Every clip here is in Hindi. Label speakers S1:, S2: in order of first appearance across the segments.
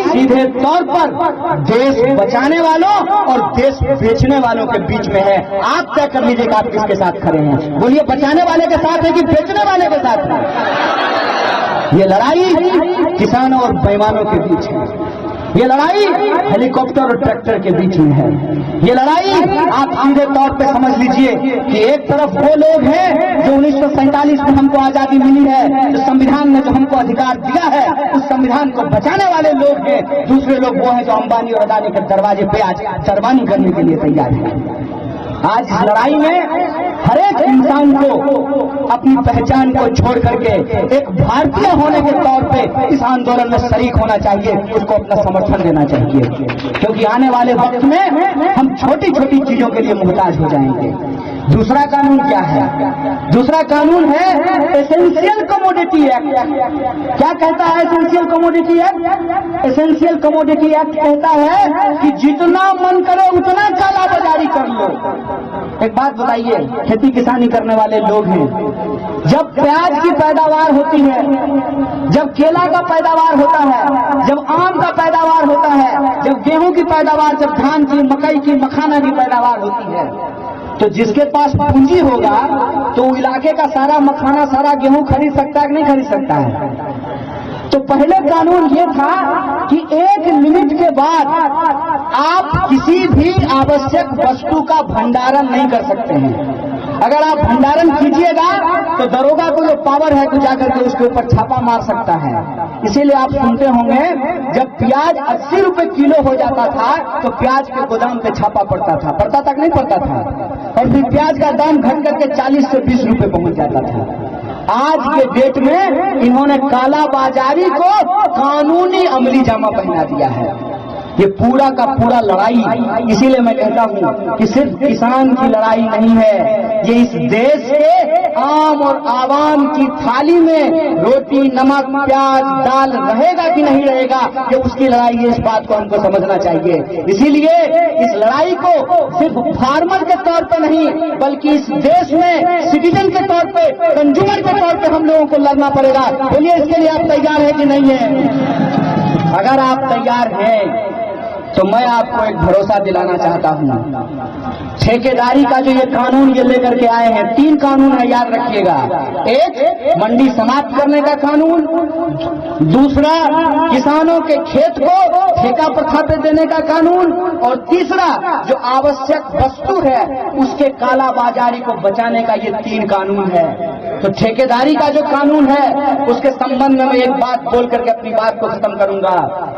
S1: सीधे तौर पर देश बचाने वालों और देश बेचने वालों के बीच में है। आप तय कर लीजिए कि आप किसके साथ खड़े हैं। बोलिए, बचाने वाले के साथ है कि बेचने वाले के साथ है? ये लड़ाई किसानों और बेईमानों के बीच है। ये लड़ाई हेलीकॉप्टर और ट्रैक्टर के बीच में है। ये लड़ाई आप सीधे तौर पे समझ लीजिए कि एक तरफ वो लोग हैं जो 1947 में हमको आजादी मिली है, जो संविधान ने जो हमको अधिकार दिया है, उस संविधान को बचाने वाले लोग हैं। दूसरे लोग वो हैं जो अंबानी और अदानी के दरवाजे पे आज सरबानी करने के लिए तैयार है। आज इस लड़ाई में हर एक इंसान को अपनी पहचान को छोड़ करके एक भारतीय होने के तौर पे इस आंदोलन में शरीक होना चाहिए, उसको अपना समर्थन देना चाहिए, क्योंकि आने वाले वक्त में हम छोटी छोटी चीजों के लिए मुहताज हो जाएंगे। दूसरा कानून क्या है? दूसरा कानून है एसेंशियल कमोडिटी एक्ट। क्या कहता है essential commodity act? Essential commodity act कहता है कि जितना मन करे उतना काला बाजारी कर लो। एक बात बताइए, खेती किसानी करने वाले लोग हैं, जब प्याज की पैदावार होती है, जब केला का पैदावार होता है, जब आम का पैदावार होता है, जब गेहूं की पैदावार, जब धान की, मकई की, मखाना की पैदावार होती है, तो जिसके पास पूंजी होगा तो इलाके का सारा मखाना, सारा गेहूं खरीद सकता है कि नहीं खरीद सकता है? तो पहले कानून ये था कि एक लिमिट के बाद आप किसी भी आवश्यक वस्तु का भंडारण नहीं कर सकते हैं। अगर आप भंडारण कीजिएगा तो दरोगा को जो पावर है तो जाकर के उसके ऊपर छापा मार सकता है। इसीलिए आप सुनते होंगे जब प्याज 80 रुपए किलो हो जाता था तो प्याज के गोदाम पे छापा पड़ता था, पड़ता तक नहीं पड़ता था, और फिर प्याज का दाम घट करके 40 से 20 रुपए पहुंच जाता था। आज के डेट में इन्होंने काला बाजारी को कानूनी अमली जामा पहना दिया है। ये पूरा का पूरा लड़ाई, इसीलिए मैं कहता हूं कि सिर्फ किसान की लड़ाई नहीं है, ये इस देश के आम और आवाम की थाली में रोटी, नमक, प्याज, दाल रहेगा कि नहीं रहेगा, ये उसकी लड़ाई है। इस बात को हमको समझना चाहिए। इसीलिए इस लड़ाई को सिर्फ फार्मर के तौर पे नहीं बल्कि इस देश में सिटीजन के तौर पे, कंज्यूमर के तौर पे हम लोगों को लड़ना पड़ेगा। बोलिए, इसके लिए आप तैयार हैं कि नहीं है? अगर आप तैयार हैं तो मैं आपको एक भरोसा दिलाना चाहता हूं। ठेकेदारी का जो ये कानून ये लेकर के आए हैं, 3 कानून है, याद रखिएगा। एक, मंडी समाप्त करने का कानून। दूसरा, किसानों के खेत को ठेका प्रथा पे देने का कानून। और तीसरा, जो आवश्यक वस्तु है उसके काला बाजारी को बचाने का ये 3 कानून है। तो ठेकेदारी का जो कानून है उसके संबंध में मैं एक बात बोल करके अपनी बात को खत्म करूंगा।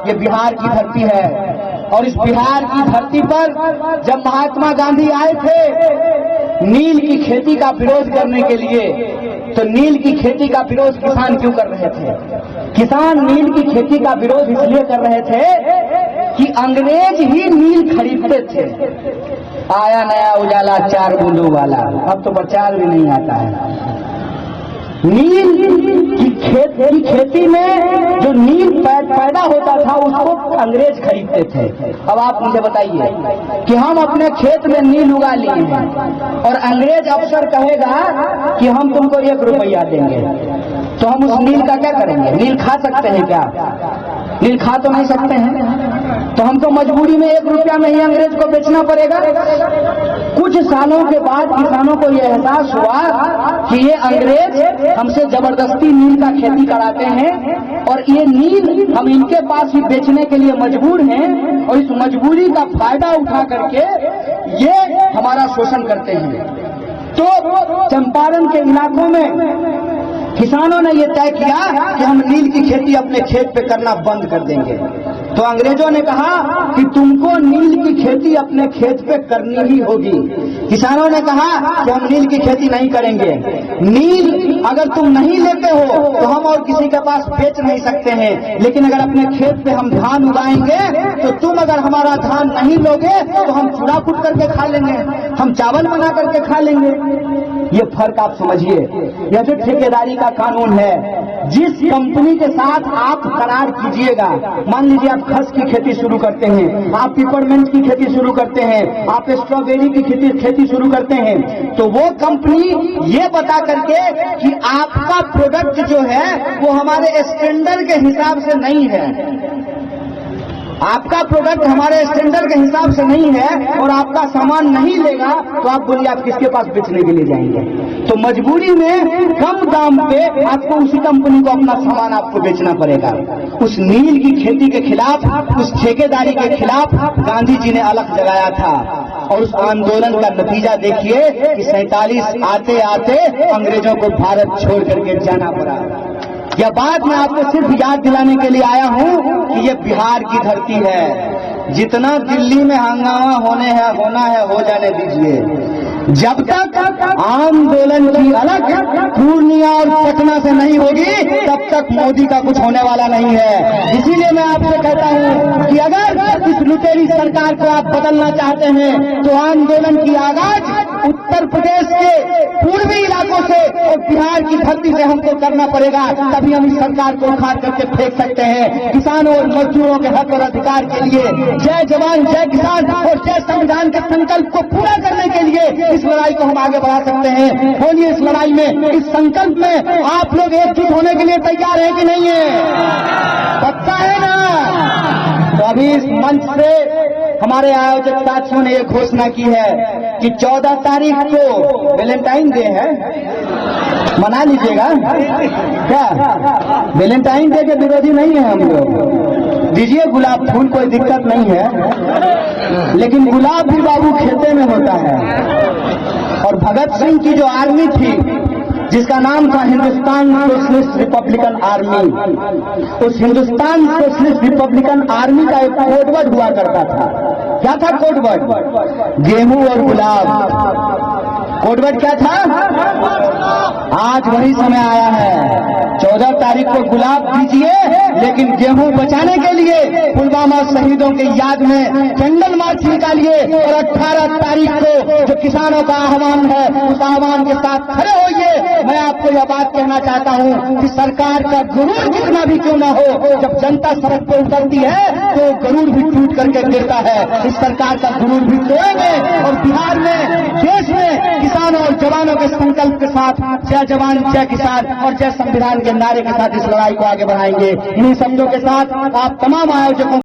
S1: ये बिहार की धरती है और इस बिहार की धरती पर जब महात्मा गांधी आए थे नील की खेती का विरोध करने के लिए, तो नील की खेती का विरोध किसान क्यों कर रहे थे? किसान नील की खेती का विरोध इसलिए कर रहे थे कि अंग्रेज ही नील खरीदते थे। आया नया उजाला 4 बूंदों वाला, अब तो प्रचार भी नहीं आता है। नील की खेती में जो नील पैदा होता था उसको अंग्रेज खरीदते थे। अब आप मुझे बताइए कि हम अपने खेत में नील उगा लिए हैं और अंग्रेज अफसर कहेगा कि हम तुमको 1 रुपया देंगे, तो हम उस नील का क्या करेंगे? नील खा सकते हैं क्या? नील खा तो नहीं सकते हैं, तो हमको मजबूरी में 1 रुपया में ही अंग्रेज को बेचना पड़ेगा। कुछ सालों के बाद किसानों को यह एहसास हुआ कि ये अंग्रेज हमसे जबरदस्ती नील का खेती कराते हैं और ये नील हम इनके पास ही बेचने के लिए मजबूर हैं, और इस मजबूरी का फायदा उठा करके ये हमारा शोषण करते हैं। तो चंपारण के इलाकों में किसानों ने यह तय किया कि हम नील की खेती अपने खेत पे करना बंद कर देंगे। तो अंग्रेजों ने कहा कि तुमको नील की खेती अपने खेत पे करनी ही होगी। किसानों ने कहा कि हम नील की खेती नहीं करेंगे। नील अगर तुम नहीं लेते हो तो हम और किसी के पास बेच नहीं सकते हैं, लेकिन अगर अपने खेत पे हम धान उगाएंगे तो तुम अगर हमारा धान नहीं लोगे तो हम चूड़ा कूट करके खा लेंगे, हम चावल बना करके खा लेंगे। ये फर्क आप समझिए। यह जो ठेकेदारी का कानून है, जिस कंपनी के साथ आप करार कीजिएगा, मान लीजिए आप खस की खेती शुरू करते हैं, आप पिपरमेंट की खेती शुरू करते हैं, आप स्ट्रॉबेरी की खेती शुरू करते हैं, तो वो कंपनी ये बता करके कि आपका प्रोडक्ट जो है वो हमारे स्टैंडर्ड के हिसाब से नहीं है, आपका प्रोडक्ट हमारे स्टैंडर्ड के हिसाब से नहीं है और आपका सामान नहीं लेगा तो आप बोलिए आप किसके पास बेचने के लिए जाएंगे? तो मजबूरी में कम दाम पे आपको उसी कंपनी को अपना सामान आपको बेचना पड़ेगा। उस नील की खेती के खिलाफ, उस ठेकेदारी के खिलाफ गांधी जी ने अलग जगाया था और उस आंदोलन का नतीजा देखिए कि 47 आते आते अंग्रेजों को भारत छोड़ करके जाना पड़ा। यह बात मैं आपको सिर्फ याद दिलाने के लिए आया हूं कि यह बिहार की धरती है। जितना दिल्ली में हंगामा होना है हो जाने दीजिए। जब तक आंदोलन की अलग पूर्णिया और पटना से नहीं होगी तब तक मोदी का कुछ होने वाला नहीं है। इसीलिए मैं आपसे कहता हूं कि अगर इस लुटेरी सरकार को आप बदलना चाहते हैं तो आंदोलन की आगाज उत्तर प्रदेश के पूर्वी इलाकों से और बिहार की धरती से हमको करना पड़ेगा। तभी हम इस सरकार को उखाड़ करके फेंक सकते हैं। किसानों और मजदूरों के हक और अधिकार के लिए जय जवान जय किसान और जय संविधान के संकल्प को पूरा करने के लिए इस लड़ाई को हम आगे बढ़ा सकते हैं। बोलिए इस लड़ाई में, इस संकल्प में आप लोग एकजुट होने के लिए तैयार हैं कि नहीं है? पक्का है ना? तो अभी इस मंच से हमारे आयोजक साथियों ने यह घोषणा की है कि 14 तारीख को वैलेंटाइन डे है, मना लीजिएगा। क्या वैलेंटाइन डे के विरोधी नहीं है हम लोग, दीजिए गुलाब फूल, कोई दिक्कत नहीं है। लेकिन गुलाब भी बाबू खेते में होता है। और भगत सिंह की जो आर्मी थी जिसका नाम था हिंदुस्तान सोशलिस्ट रिपब्लिकन आर्मी, उस हिंदुस्तान सोशलिस्ट रिपब्लिकन आर्मी का एक कोडवर्ड हुआ करता था। क्या था कोडवर्ड? गेहूं और गुलाब। कोडवर्ड क्या था? आज वही समय आया है। 14 तारीख को गुलाब दीजिए, लेकिन गेहूं बचाने के लिए पुलवामा शहीदों के याद में कैंडल मार्च निकालिए और 18 तारीख को जो किसानों का आह्वान है उस आह्वान के साथ खड़े होइए। मैं आपको यह बात कहना चाहता हूं कि सरकार का गरूर कितना भी क्यों ना हो, जब जनता सड़क पर उतरती है तो गरूर भी टूट करके गिरता है। इस सरकार का गरूर भी तोड़ेंगे और बिहार में, देश में किसानों और जवानों के संकल्प के साथ जय जवान जय किसान और जय संविधान के नारे के साथ इस लड़ाई को आगे बढ़ाएंगे। इन्हीं शब्दों के साथ आप तमाम आयोजकों